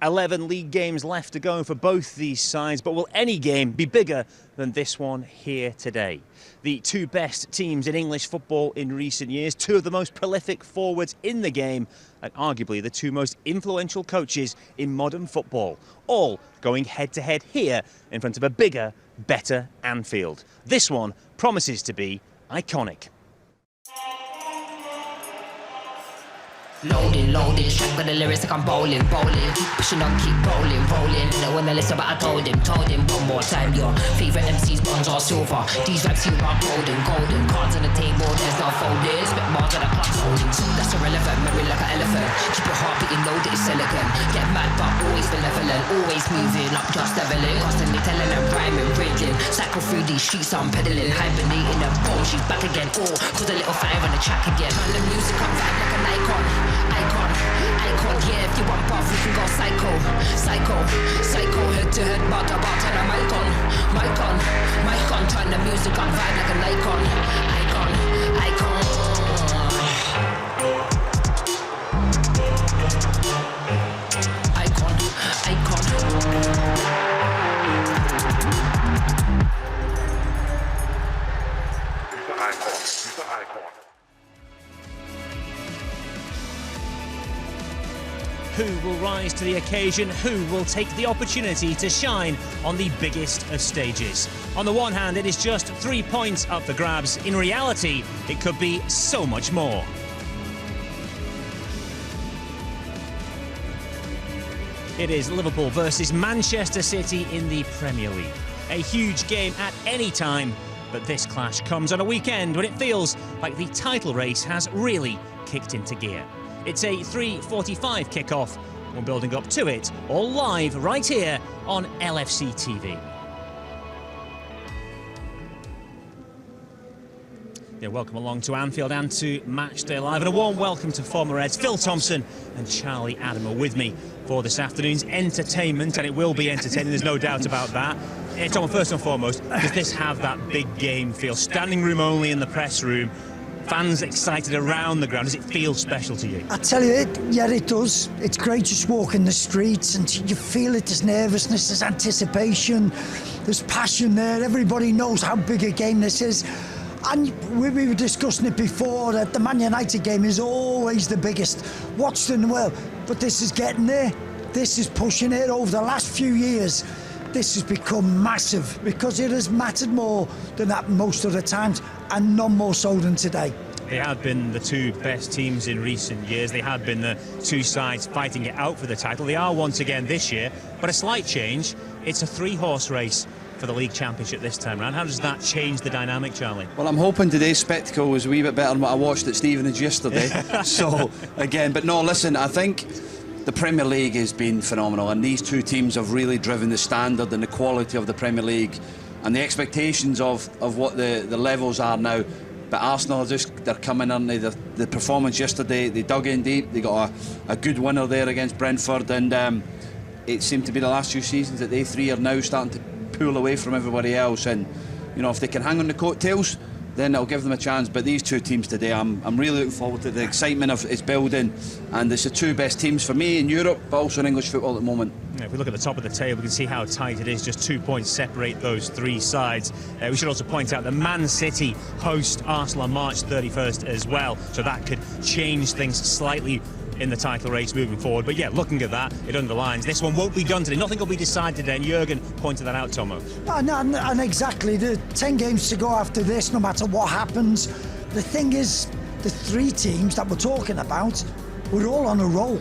11 league games left to go for both these sides, but will any game be bigger than this one here today? The two best teams in English football in recent years, two of the most prolific forwards in the game, and arguably the two most influential coaches in modern football, all going head-to-head here in front of a bigger, better Anfield. This one promises to be iconic. Loading, track with the lyrics like I'm bowling. Pushing on, keep rolling. No one listen, but I told him one more time. Your favourite MC's bronze or silver. These raps you are golden. Cards on the table, there's no folding. Spit bars on the clock holding. That's irrelevant, memory like an elephant. Keep your heart beating, know that it's silicon. Get mad, but always benevolent. Always moving up, just leveling. Constantly telling them, rhyming, rigging. Cycle through these streets, I'm pedaling. Hibernating the ball, she's back again. Oh, cause a little fire on the track again. Man, the music comes out like an icon. Yeah, if you want buff, we can go psycho, head to head, bar to bar, turn the mic on, turn the music on, vibe like an icon. Who will rise to the occasion? Who will take the opportunity to shine on the biggest of stages? On the one hand, it is just 3 points up for grabs. In reality, it could be so much more. It is Liverpool versus Manchester City in the Premier League. A huge game at any time, but this clash comes on a weekend when it feels like the title race has really kicked into gear. It's a 3:45 kickoff. We're building up to it, all live right here on LFC TV. Yeah, welcome along to Anfield and to Matchday Live, and a warm welcome to former Reds Phil Thompson and Charlie Adam are with me for this afternoon's entertainment, and it will be entertaining, there's no doubt about that. Tom, first and foremost, does this have that big game feel? Standing room only in the press room, fans excited around the ground. Does it feel special to you? I tell you, it does. It's great just walking the streets and you feel it. There's nervousness, there's anticipation, there's passion there. Everybody knows how big a game this is. And we were discussing it before, that the Man United game is always the biggest watched in the world. But this is getting there. This is pushing it over the last few years. This has become massive because it has mattered more than that most of the times, and none more so than today. They had been the two best teams in recent years. They had been the two sides fighting it out for the title. They are once again this year, but a slight change. It's a three-horse race for the league championship this time around. How does that change the dynamic, Charlie? Well, I'm hoping today's spectacle was a wee bit better than what I watched at Stevenage yesterday. So, again, but no, listen, I think the Premier League has been phenomenal, and these two teams have really driven the standard and the quality of the Premier League and the expectations of what the levels are now. But Arsenal they're coming, aren't they? The performance yesterday, they dug in deep, they got a good winner there against Brentford, and it seemed to be the last few seasons that they three are now starting to pull away from everybody else, and you know, if they can hang on the coattails, then it'll give them a chance. But these two teams today, I'm really looking forward to the excitement of it's building, and it's the two best teams for me in Europe, but also in English football at the moment. Yeah, if we look at the top of the table, we can see how tight it is. Just 2 points separate those three sides. We should also point out that Man City host Arsenal on March 31st as well, so that could change things slightly in the title race moving forward. But yeah, looking at that, it underlines this one won't be done today. Nothing will be decided today, and Jurgen pointed that out, Tomo. And exactly, the 10 games to go after this, no matter what happens. The thing is, the three teams that we're talking about, we're all on a roll.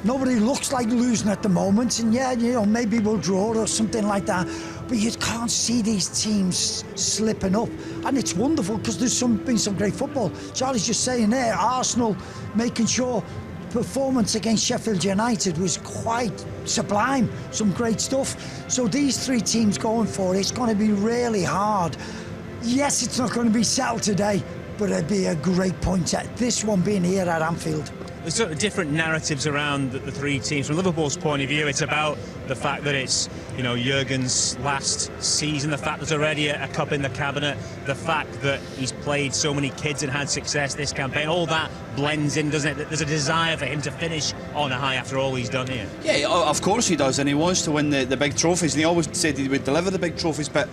Nobody looks like losing at the moment, and yeah, you know, maybe we'll draw or something like that, but you can't see these teams slipping up, and it's wonderful because there's been some great football. Charlie's just saying there, Arsenal making sure performance against Sheffield United was quite sublime, some great stuff. So these three teams going for it, it's going to be really hard. Yes, it's not going to be settled today, but it'd be a great point at this one being here at Anfield. There's sort of different narratives around the three teams. From Liverpool's point of view, it's about the fact that it's, you know, Jurgen's last season, the fact there's already a cup in the cabinet, the fact that he's played so many kids and had success this campaign, all that blends in, doesn't it? There's a desire for him to finish on a high after all he's done here. Yeah, of course he does, and he wants to win the big trophies, and he always said he would deliver the big trophies. But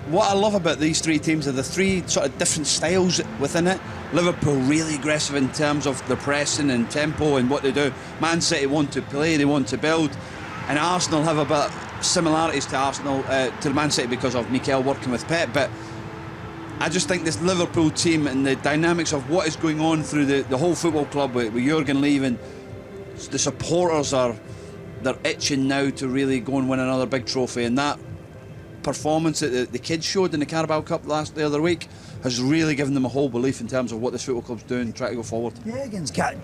what I love about these three teams are the three sort of different styles within it. Liverpool really aggressive in terms of their pressing and tempo and what they do. Man City want to play, they want to build, and Arsenal have a bit of similarities to Man City because of Mikel working with Pep. But I just think this Liverpool team and the dynamics of what is going on through the whole football club with Jurgen leaving, the supporters they're itching now to really go and win another big trophy, and that performance that the kids showed in the Carabao Cup the other week has really given them a whole belief in terms of what this football club's doing and trying to go forward.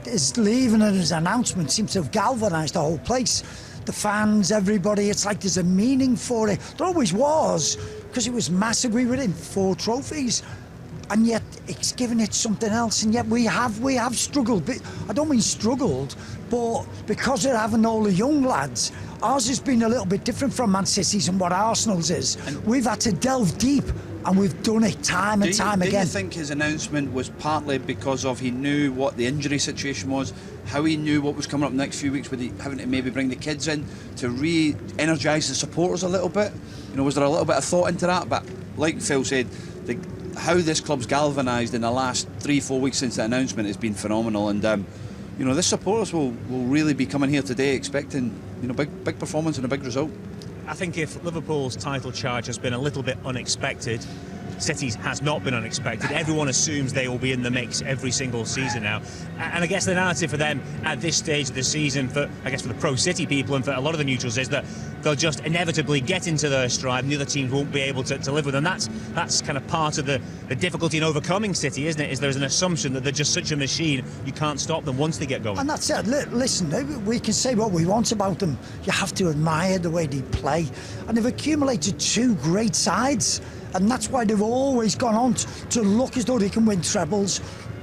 His leaving and his announcement seems to have galvanised the whole place. The fans, everybody, it's like there's a meaning for it. There always was, because it was massive. We were in 4 trophies, and yet it's given it something else, and yet we have struggled. But I don't mean struggled, but because they're having all the young lads, ours has been a little bit different from Man City's and what Arsenal's is. And we've had to delve deep, and we've done it time and time again. Do you think his announcement was partly because of he knew what the injury situation was, how he knew what was coming up the next few weeks, with having to maybe bring the kids in to re-energise the supporters a little bit? You know, was there a little bit of thought into that? But like Phil said, how this club's galvanised in the last 3-4 weeks since the announcement has been phenomenal, and you know, the supporters will really be coming here today expecting, you know, big performance and a big result. I think if Liverpool's title charge has been a little bit unexpected, City's has not been unexpected. Everyone assumes they will be in the mix every single season now. And I guess the narrative for them at this stage of the season, for the pro-City people and for a lot of the neutrals, is that they'll just inevitably get into their stride and the other teams won't be able to live with them. That's kind of part of the difficulty in overcoming City, isn't it? Is there's an assumption that they're just such a machine, you can't stop them once they get going. And that's it. Listen, we can say what we want about them. You have to admire the way they play. And they've accumulated 2 great sides. And that's why they've always gone on to look as though they can win trebles,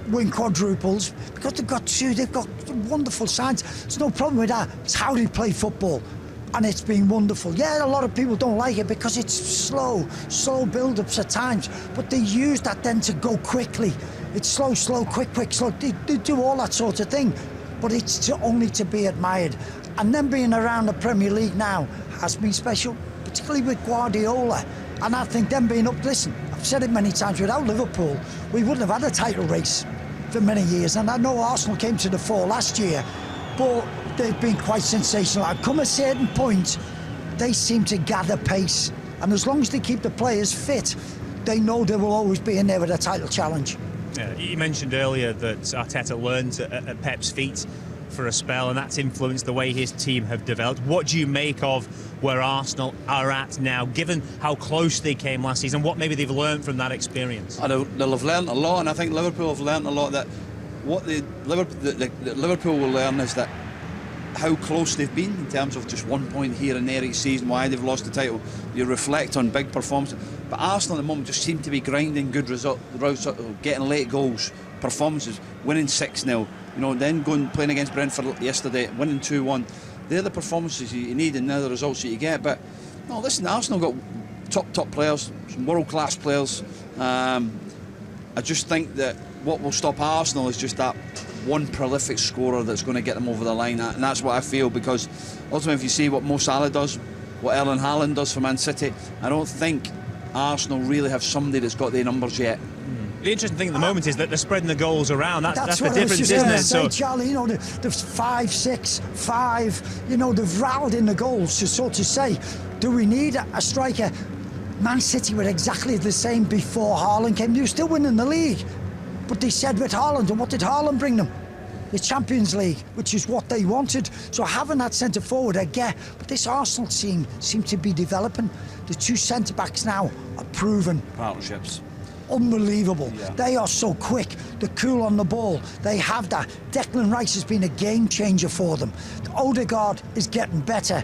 win quadruples, because they've got wonderful sides. There's no problem with that. It's how they play football, and it's been wonderful. Yeah, a lot of people don't like it because it's slow build-ups at times, but they use that then to go quickly. It's slow, quick, slow. They do all that sort of thing, but it's only to be admired. And then being around the Premier League now has been special, particularly with Guardiola. And I think them being up, listen, I've said it many times, without Liverpool, we wouldn't have had a title race for many years. And I know Arsenal came to the fore last year, but they've been quite sensational. And come a certain point, they seem to gather pace. And as long as they keep the players fit, they know they will always be in there with a title challenge. Yeah, you mentioned earlier that Arteta learned at Pep's feet for a spell, and that's influenced the way his team have developed. What do you make of where Arsenal are at now, given how close they came last season, what maybe they've learned from that experience? They'll have learned a lot, and I think Liverpool have learned a lot. That what Liverpool will learn is that how close they've been in terms of just 1 point here and there each season, why they've lost the title. You reflect on big performances, but Arsenal at the moment just seem to be grinding good results, getting late goals, performances, winning 6-0, you know, then playing against Brentford yesterday, winning 2-1. They're the performances you need, and they're the results that you get. But no, listen, Arsenal got top players, some world-class players. I just think that what will stop Arsenal is just that one prolific scorer that's going to get them over the line, and that's what I feel, because ultimately if you see what Mo Salah does, what Erling Haaland does for Man City, I don't think Arsenal really have somebody that's got their numbers yet. The interesting thing at the moment is that they're spreading the goals around. That's the what difference, isn't it? So, Charlie, you know, there's 5, 6, 5. You know, they've rattled in the goals to sort of say, do we need a striker? Man City were exactly the same before Haaland came. They were still winning the league, but they said with Haaland, and what did Haaland bring them? The Champions League, which is what they wanted. So having that centre forward, I get. But this Arsenal team seem to be developing. The 2 centre backs now are proven Partnerships. Unbelievable. Yeah. They are so quick. They're cool on the ball. They have that. Declan Rice has been a game changer for them. Odegaard is getting better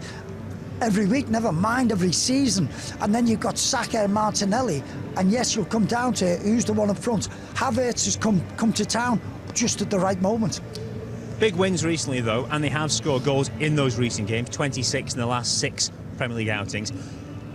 every week, never mind every season. And then you've got Saka and Martinelli. And yes, you'll come down to who's the one up front. Havertz has come to town just at the right moment. Big wins recently, though, and they have scored goals in those recent games, 26 in the last 6 Premier League outings.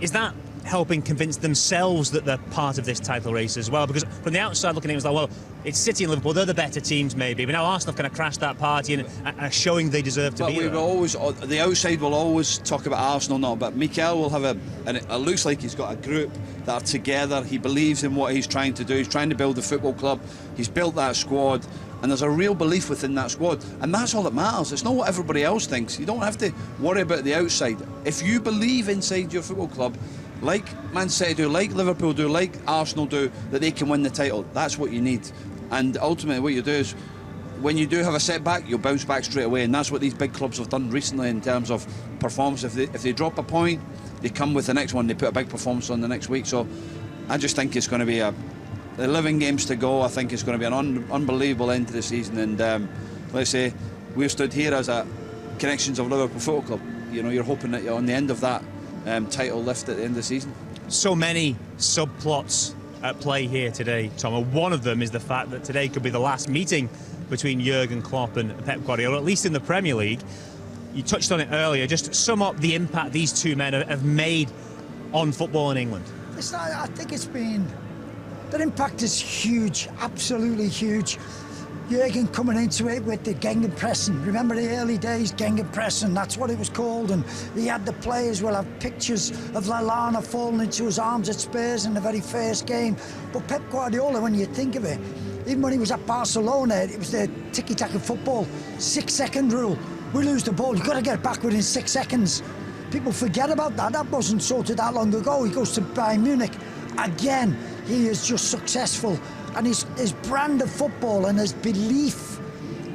Is that helping convince themselves that they're part of this title race as well? Because from the outside looking in, it was like, well, it's City and Liverpool, they're the better teams maybe, but now Arsenal have kind of crashed that party and are showing they deserve to be there. The outside will always talk about Arsenal now, but Mikel will have and it looks like he's got a group that are together. He believes in what he's trying to do. He's trying to build the football club. He's built that squad, and there's a real belief within that squad, and that's all that matters. It's not what everybody else thinks. You don't have to worry about the outside. If you believe inside your football club, like Man City do, like Liverpool do, like Arsenal do, that they can win the title, that's what you need. And ultimately what you do is, when you do have a setback, you'll bounce back straight away, and that's what these big clubs have done recently in terms of performance. If they drop a point, they come with the next one, they put a big performance on the next week. So I just think it's going to be 11 games to go. I think it's going to be an unbelievable end to the season, and let's say we've stood here as a Connections of Liverpool Football Club. You know, you're hoping that you're on the end of that title lift at the end of the season. So many subplots at play here today, Tom. And one of them is the fact that today could be the last meeting between Jurgen Klopp and Pep Guardiola, at least in the Premier League. You touched on it earlier. Just sum up the impact these two men have made on football in England. I think their impact is huge, absolutely huge. Jurgen coming into it with the Gegenpressing. Remember the early days, Gegenpressing, that's what it was called. And he had the players, will have pictures of Lallana falling into his arms at Spurs in the very first game. But Pep Guardiola, when you think of it, even when he was at Barcelona, it was the tiki-taka football, 6-second rule. We lose the ball, you've got to get it back within 6 seconds. People forget about that. That wasn't sorted that long ago. He goes to Bayern Munich. Again, he is just successful. And his brand of football and his belief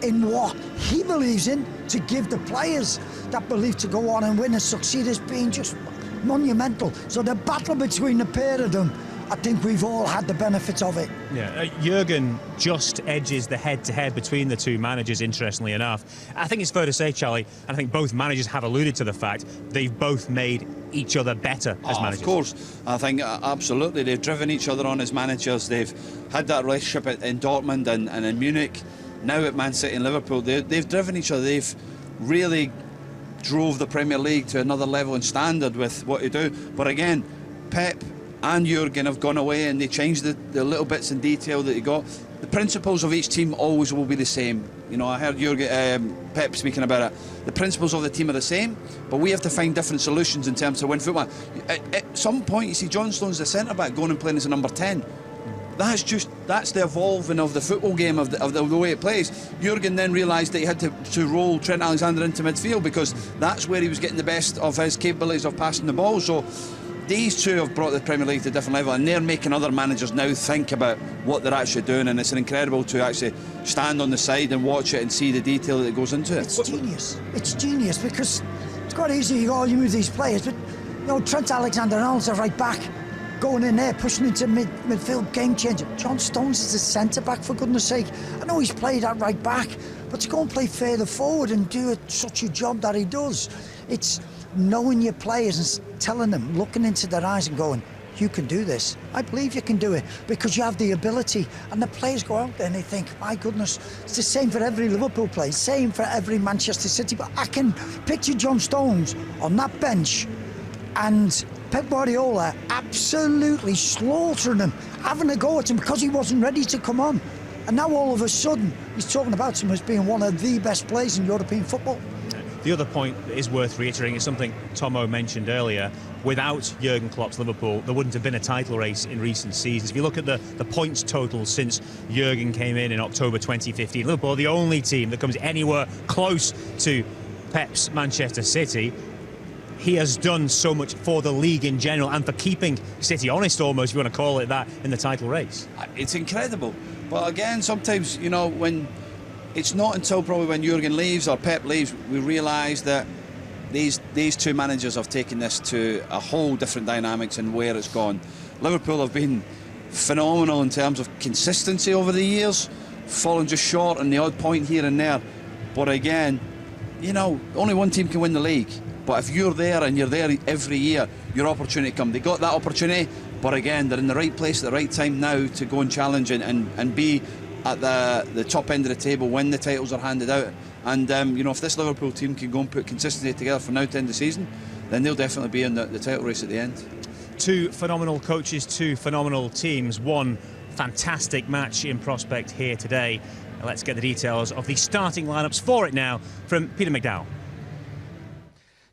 in what he believes in to give the players that belief to go on and win and succeed has been just monumental. So the battle between the pair of them, I think we've all had the benefits of it. Yeah, Jurgen just edges the head-to-head between the two managers, interestingly enough. I think it's fair to say, Charlie, and I think both managers have alluded to the fact they've both made each other better as managers. Of course. I think absolutely they've driven each other on as managers. They've had that relationship in Dortmund and in Munich. Now at Man City and Liverpool, they've driven each other. They've really drove the Premier League to another level and standard with what they do. But again, Pep and Jurgen have gone away and they changed the little bits in detail that they got. The principles of each team always will be the same. You know, I heard Pep speaking about it. The principles of the team are the same, but we have to find different solutions in terms of win football. At some point, you see John Stones, the centre-back, going and playing as a number 10. That's the evolving of the football game, of the way it plays. Jurgen then realised that he had to roll Trent Alexander into midfield because that's where he was getting the best of his capabilities of passing the ball. So these two have brought the Premier League to a different level, and they're making other managers now think about what they're actually doing, and it's incredible to actually stand on the side and watch it and see the detail that goes into it. It's genius. It's genius because it's quite easy, you move these players, but you know, Trent Alexander-Arnold's a right back, going in there, pushing into midfield, game changer. John Stones is a centre-back, for goodness sake. I know he's played at right back, but to go and play further forward and do such a job that he does, it's knowing your players and telling them, looking into their eyes and going, you can do this. I believe you can do it because you have the ability. And the players go out there and they think, my goodness, it's the same for every Liverpool player, same for every Manchester City. But I can picture John Stones on that bench and Pep Guardiola absolutely slaughtering him, having a go at him because he wasn't ready to come on. And now all of a sudden, he's talking about him as being one of the best players in European football. The other point that is worth reiterating is something Tomo mentioned earlier. Without Jurgen Klopp's Liverpool, there wouldn't have been a title race in recent seasons. If you look at the points total since Jurgen came in October 2015, Liverpool are the only team that comes anywhere close to Pep's Manchester City. He has done so much for the league in general and for keeping City honest, almost, if you want to call it that, in the title race. It's incredible. But again, sometimes, you know, when it's not until probably when Jurgen leaves or Pep leaves, we realise that these two managers have taken this to a whole different dynamics and where it's gone. Liverpool have been phenomenal in terms of consistency over the years, fallen just short on the odd point here and there. But again, you know, only one team can win the league. But if you're there and you're there every year, your opportunity comes. They got that opportunity, but again, they're in the right place at the right time now to go and challenge and be at the top end of the table when the titles are handed out. And you know, if this Liverpool team can go and put consistency together from now to end of the season, then they'll definitely be in the title race at the end. Two phenomenal coaches, two phenomenal teams, one fantastic match in prospect here today. Let's get the details of the starting lineups for it now from Peter McDowell.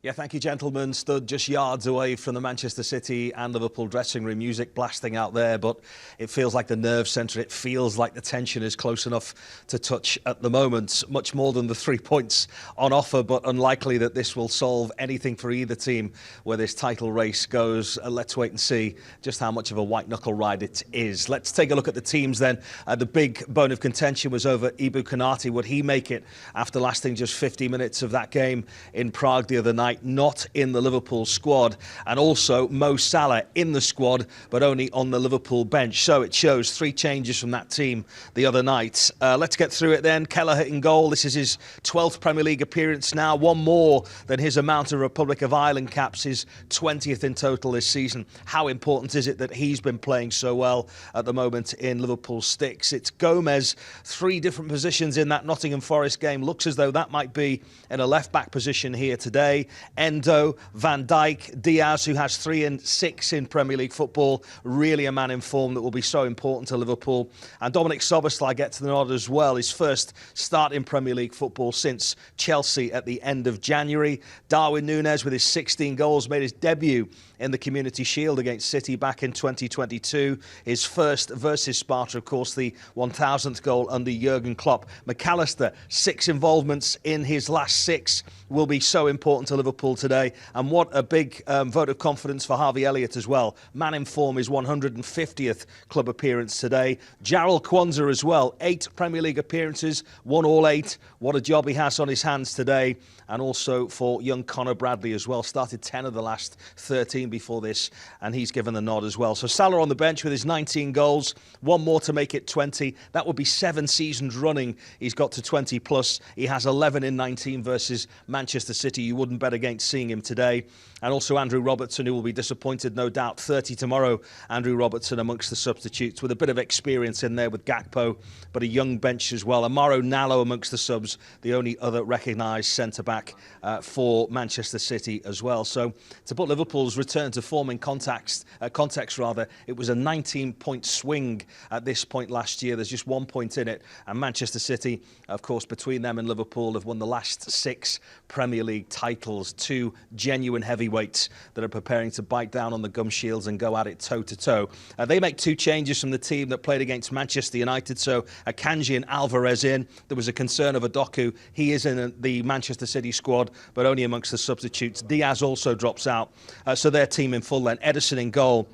Yeah, thank you, gentlemen. Stood just yards away from the Manchester City and Liverpool dressing room, music blasting out there, but it feels like the nerve centre. It feels like the tension is close enough to touch at the moment. Much more than the 3 points on offer, but unlikely that this will solve anything for either team where this title race goes. Let's wait and see just how much of a white-knuckle ride it is. Let's take a look at the teams then. The big bone of contention was over Ibu Konate. Would he make it after lasting just 50 minutes of that game in Prague the other night? Not in the Liverpool squad, and also Mo Salah in the squad but only on the Liverpool bench, so it shows 3 changes from that team the other night. Let's get through it then. Kelleher in goal. This is his 12th Premier League appearance now, one more than his amount of Republic of Ireland caps, his 20th in total this season. How important is it that he's been playing so well at the moment in Liverpool sticks? It's Gomez, 3 different positions in that Nottingham Forest game. Looks as though that might be in a left-back position here today. Endo, Van Dijk, Diaz, who has 3 and 6 in Premier League football, really a man in form that will be so important to Liverpool. And Dominic Szoboszlai gets the nod as well, his first start in Premier League football since Chelsea at the end of January. Darwin Núñez with his 16 goals made his debut in the Community Shield against City back in 2022. His first versus Sparta, of course, the 1000th goal under Jurgen Klopp. McAllister, 6 involvements in his last 6, will be so important to Liverpool today. And what a big vote of confidence for Harvey Elliott as well. Man in form, his 150th club appearance today. Jarrell Kwanzaa as well, 8 Premier League appearances, won all 8. What a job he has on his hands today. And also for young Connor Bradley as well. Started 10 of the last 13 before this, and he's given the nod as well. So Salah on the bench with his 19 goals, 1 more to make it 20. That would be 7 seasons running. He's got to 20 plus. He has 11 in 19 versus Manchester City. You wouldn't bet against seeing him today. And also Andrew Robertson, who will be disappointed, no doubt. 30 tomorrow, Andrew Robertson amongst the substitutes with a bit of experience in there with Gakpo, but a young bench as well. Amaro Nallo amongst the subs, the only other recognised centre-back for Manchester City as well. So to put Liverpool's return to form in context, it was a 19-point swing at this point last year. There's just 1 point in it. And Manchester City, of course, between them and Liverpool, have won the last 6 Premier League titles. 2 genuine heavyweights that are preparing to bite down on the gum shields and go at it toe-to-toe. They make 2 changes from the team that played against Manchester United. So Akanji and Alvarez in. There was a concern of Adoku. He is in the Manchester City squad, but only amongst the substitutes. Diaz also drops out. So their team in full then. Ederson in goal.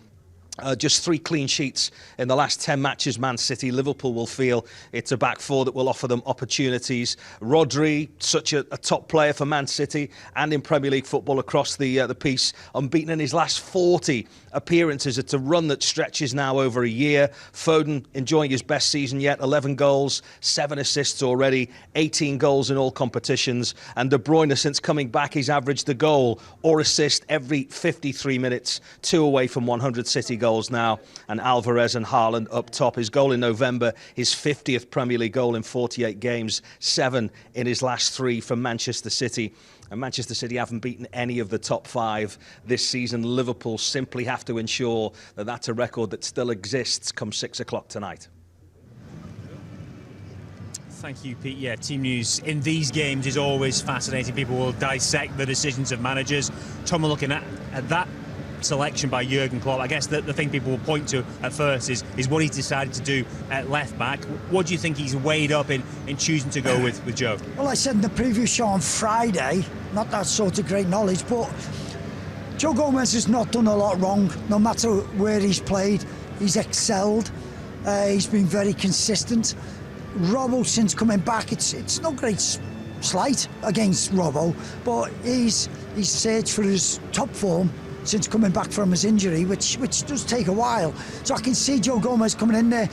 Just 3 clean sheets in the last 10 matches, Man City. Liverpool will feel it's a back 4 that will offer them opportunities. Rodri, such a top player for Man City and in Premier League football across the piece, unbeaten in his last 40 appearances. It's a run that stretches now over a year. Foden enjoying his best season yet, 11 goals, 7 assists already, 18 goals in all competitions. And De Bruyne, since coming back, he's averaged a goal or assist every 53 minutes, 2 away from 100 City goals now, and Alvarez and Haaland up top. His goal in November, his 50th Premier League goal in 48 games, 7 in his last 3 for Manchester City. And Manchester City haven't beaten any of the top 5 this season. Liverpool simply have to ensure that that's a record that still exists come 6 o'clock tonight. Thank you, Pete. Yeah, team news in these games is always fascinating. People will dissect the decisions of managers. Tom, we're looking at that selection by Jurgen Klopp. I guess the thing people will point to at first is what he's decided to do at left back. What do you think he's weighed up in choosing to go with Joe? Well, I said in the preview show on Friday, not that sort of great knowledge, but Joe Gomez has not done a lot wrong. No matter where he's played, he's excelled. He's been very consistent. Robbo, since coming back, it's no great slight against Robbo, but he's searched for his top form since coming back from his injury, which does take a while. So I can see Joe Gomez coming in there.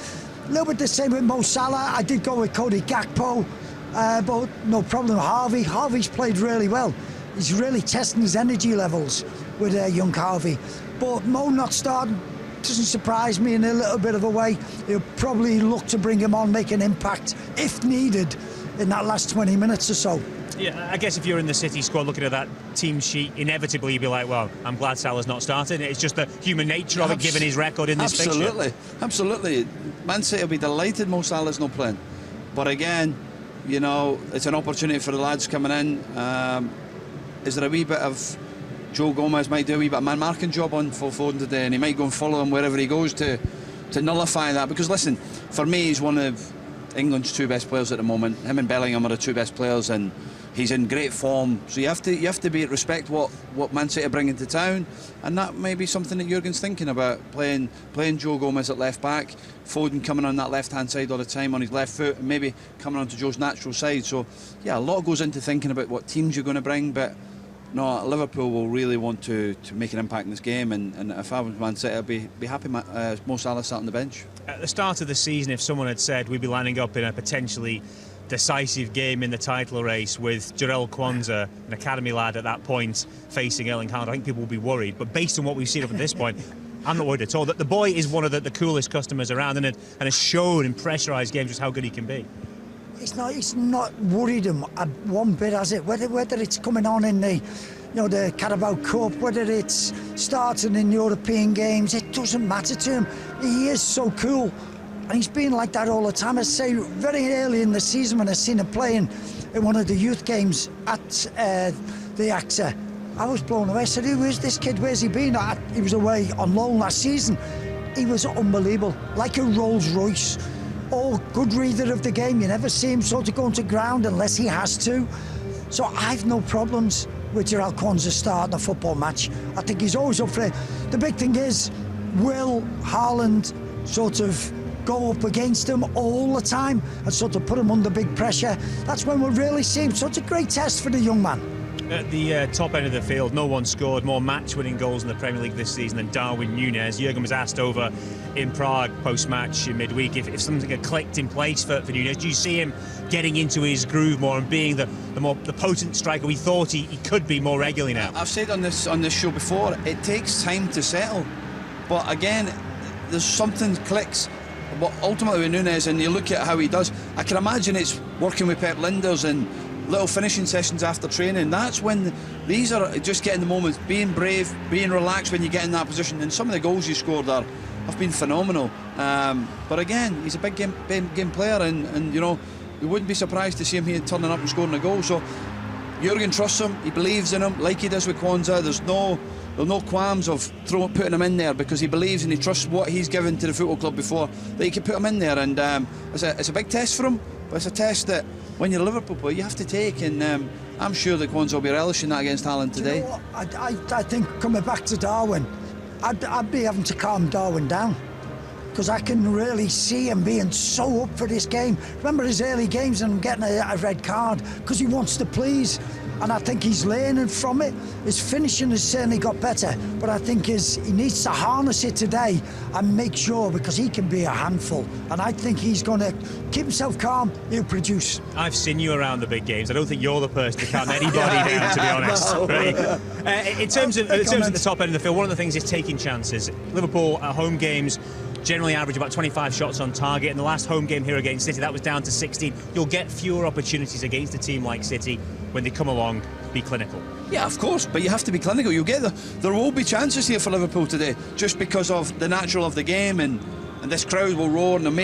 A little bit the same with Mo Salah. I did go with Cody Gakpo, but no problem. Harvey's played really well. He's really testing his energy levels with young Harvey. But Mo not starting doesn't surprise me in a little bit of a way. He'll probably look to bring him on, make an impact if needed in that last 20 minutes or so. Yeah, I guess if you're in the City squad looking at that team sheet, inevitably you'd be like, well, I'm glad Salah's not starting. It's just the human nature of it, given his record in this fixture. Absolutely. Man City will be delighted Mo Salah's not playing. But again, you know, it's an opportunity for the lads coming in. Is there a wee bit of Joe Gomez might do a wee bit of man-marking job on Phil Foden today, and he might go and follow him wherever he goes to nullify that. Because listen, for me, he's one of England's two best players at the moment. Him and Bellingham are the two best players, and he's in great form. So you have to respect what Man City are bringing to town, and that may be something that Jurgen's thinking about, playing Joe Gomez at left back, Foden coming on that left hand side all the time on his left foot, and maybe coming onto Joe's natural side. So yeah, a lot goes into thinking about what teams you're going to bring, but no, Liverpool will really want to make an impact in this game, and if I was Man City, I'd be happy Mo Salah sat on the bench. At the start of the season, if someone had said we'd be lining up in a potentially decisive game in the title race with Jarell Kwanzaa, an academy lad at that point, facing Erling Haaland, I think people would be worried. But based on what we've seen up at this point, I'm not worried at all. That the boy is one of the coolest customers around, and has shown in pressurised games just how good he can be. It's not worried him one bit, has it? Whether it's coming on in the Carabao Cup, whether it's starting in European games, it doesn't matter to him. He is so cool, and he's been like that all the time. I say very early in the season when I seen him playing in one of the youth games at the AXA, I was blown away. I said, who is this kid? Where's he been? He was away on loan last season. He was unbelievable, like a Rolls Royce. Good reader of the game. You never see him sort of going to ground unless he has to. So I've no problems with Jarell Kwanzaa starting a football match. I think he's always up for it. The big thing is, will Haaland sort of go up against him all the time and sort of put him under big pressure? That's when we'll really see him. So it's a great test for the young man. At the top end of the field, no one scored more match-winning goals in the Premier League this season than Darwin Núñez. Jurgen was asked over in Prague post-match in midweek if something had clicked in place for Núñez. Do you see him getting into his groove more and being the potent striker we thought he could be more regularly now? I've said on this show before, it takes time to settle. But again, there's something clicks. But ultimately with Núñez, and you look at how he does, I can imagine it's working with Pep Linders and little finishing sessions after training. That's when these are just getting the moments, being brave, being relaxed when you get in that position. And some of the goals he scored there have been phenomenal. But again, he's a big game player, and you know, we wouldn't be surprised to see him here turning up and scoring a goal. So Jurgen trusts him, he believes in him, like he does with Kwanzaa. There's no qualms of putting him in there, because he believes and he trusts what he's given to the football club before, that he can put him in there. And it's a big test for him, but it's a test that when you're a Liverpool player you have to take, and I'm sure that Kwanzaa will be relishing that against Haaland today. You know what? I think coming back to Darwin, I'd be having to calm Darwin down, because I can really see him being so up for this game. Remember his early games and getting a red card because he wants to please, and I think he's learning from it. His finishing has certainly got better, but I think he needs to harness it today and make sure, because he can be a handful, and I think he's going to keep himself calm. He'll produce. I've seen you around the big games. I don't think you're the person to calm anybody down, to be honest. No. Right? In terms of the top end of the field, one of the things is taking chances. Liverpool at home games generally average about 25 shots on target. In the last home game here against City, that was down to 16. You'll get fewer opportunities against a team like City when they come along. Be clinical. Yeah, of course, but you have to be clinical. You'll get there will be chances here for Liverpool today, just because of the natural of the game, and this crowd will roar, and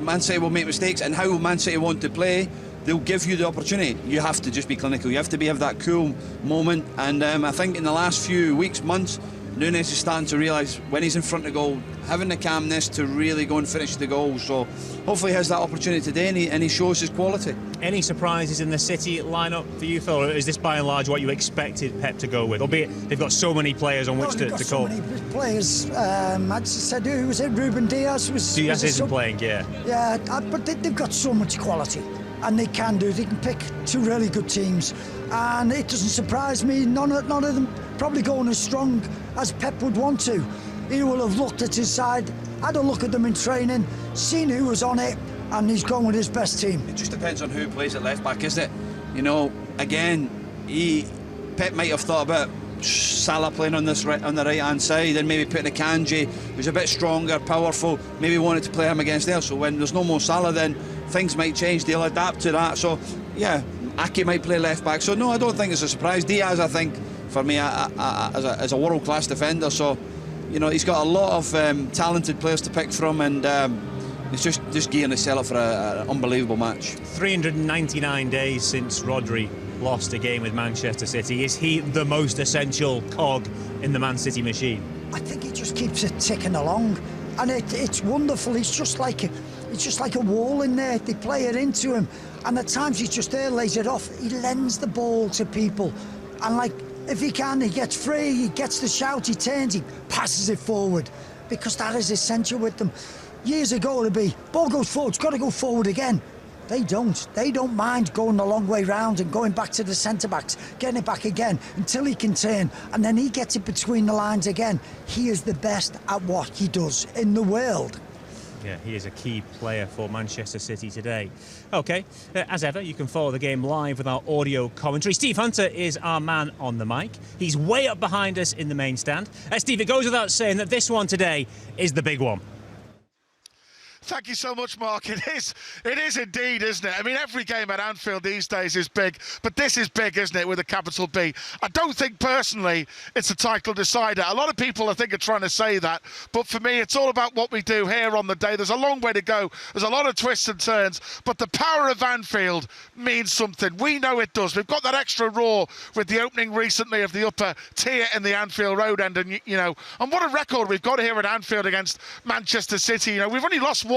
Man City will make mistakes, and how Man City want to play, they'll give you the opportunity. You have to just be clinical. You have to have that cool moment, and I think in the last few weeks, months, Núñez is starting to realise when he's in front of goal, having the calmness to really go and finish the goal. So hopefully he has that opportunity today, and he shows his quality. Any surprises in the City lineup for you, Phil? Or is this by and large what you expected Pep to go with? Albeit they've got so many players on which to call. So many players. I just said, who was it? Ruben Diaz Diaz isn't playing, yeah. Yeah, but they've got so much quality, and they can pick two really good teams, and it doesn't surprise me. None of them probably going as strong as Pep would want to. He will have looked at his side, had a look at them in training, seen who was on it, and he's gone with his best team. It just depends on who plays at left back, isn't it? You know, again, Pep might have thought about Salah playing on the right hand side, and maybe putting a Kanji who's a bit stronger, powerful, maybe wanted to play him against there. So when there's no more Salah, then things might change. They'll adapt to that. So yeah, Ake might play left back. So no, I don't think it's a surprise. Diaz, I think, for me, as a world-class defender. So, you know, he's got a lot of talented players to pick from, and he's just gearing himself up for an unbelievable match. 399 days since Rodri lost a game with Manchester City. Is he the most essential cog in the Man City machine? I think he just keeps it ticking along, and it's wonderful. It's just like a wall in there. They play it into him, and at times he's just there, lays it off. He lends the ball to people, and like, if he can, he gets free, he gets the shout, he turns, he passes it forward, because that is essential with them. Years ago it'd be, ball goes forward, it's got to go forward again. They don't mind going the long way round and going back to the centre-backs, getting it back again until he can turn, and then he gets it between the lines again. He is the best at what he does in the world. Yeah, he is a key player for Manchester City today. OK, as ever, you can follow the game live with our audio commentary. Steve Hunter is our man on the mic. He's way up behind us in the main stand. Steve, it goes without saying that this one today is the big one. Thank you so much, Mark. It is indeed, isn't it? I mean, every game at Anfield these days is big, but this is big, isn't it, with a capital B? I don't think, personally, it's a title decider. A lot of people, I think, are trying to say that, but for me, it's all about what we do here on the day. There's a long way to go. There's a lot of twists and turns, but the power of Anfield means something. We know it does. We've got that extra roar with the opening recently of the upper tier in the Anfield Road end, and, you know, and what a record we've got here at Anfield against Manchester City. You know, we've only lost one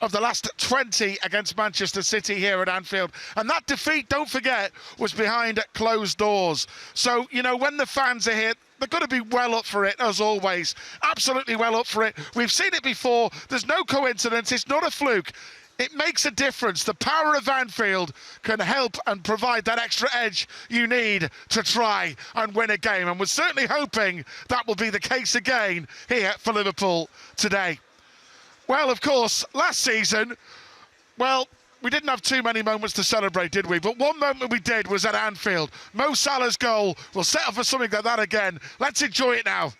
of the last 20 against Manchester City here at Anfield, and that defeat, don't forget, was behind closed doors. So, you know, when the fans are here, they're going to be well up for it, as always. Absolutely well up for it. We've seen it before. There's no coincidence. It's not a fluke. It makes a difference. The power of Anfield can help and provide that extra edge you need to try and win a game, and we're certainly hoping that will be the case again here for Liverpool today. Well, of course, last season, well, we didn't have too many moments to celebrate, did we? But one moment we did was at Anfield. Mo Salah's goal. We'll set up for something like that again. Let's enjoy it now.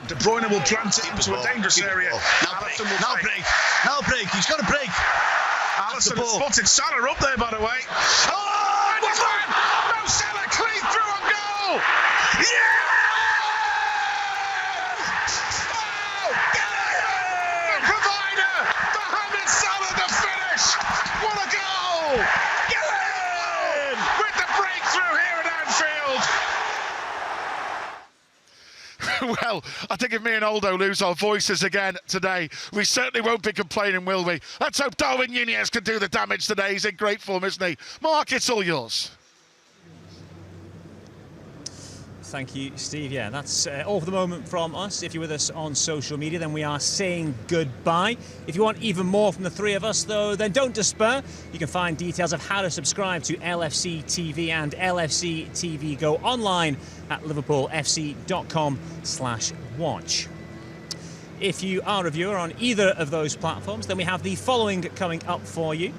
De Bruyne will plant it into a dangerous area. Now break. He's got to break. Alisson has spotted Salah up there, by the way. Oh, and he's won! Mo Salah clean through on goal! Yeah! Well, I think if me and Aldo lose our voices again today, we certainly won't be complaining, will we? Let's hope Darwin Nunez can do the damage today. He's in great form, isn't he? Mark, it's all yours. Thank you, Steve. Yeah, that's all for the moment from us. If you're with us on social media, then we are saying goodbye. If you want even more from the three of us, though, then don't despair. You can find details of how to subscribe to LFC TV and LFC TV Go online at liverpoolfc.com/watch. If you are a viewer on either of those platforms, then we have the following coming up for you.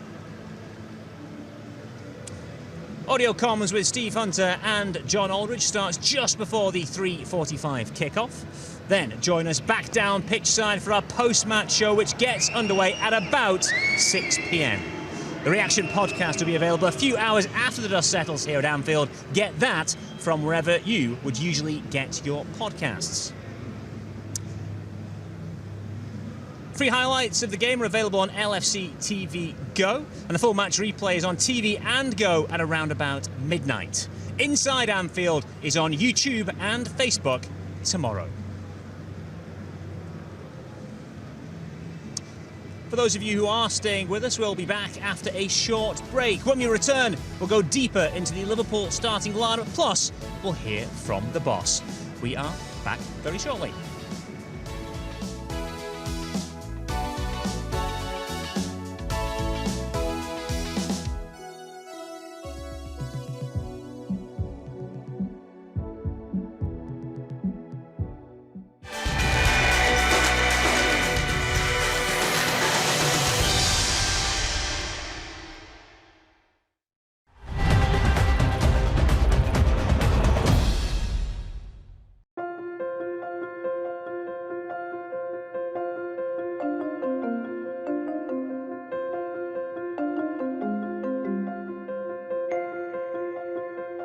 Audio comms with Steve Hunter and John Aldridge starts just before the 3:45 kickoff. Then join us back down pitchside for our post-match show, which gets underway at about 6 p.m. The Reaction podcast will be available a few hours after the dust settles here at Anfield. Get that from wherever you would usually get your podcasts. Free highlights of the game are available on LFC TV Go, and the full match replay is on TV and Go at around about midnight. Inside Anfield is on YouTube and Facebook tomorrow. For those of you who are staying with us, we'll be back after a short break. When we return, we'll go deeper into the Liverpool starting lineup, plus we'll hear from the boss. We are back very shortly.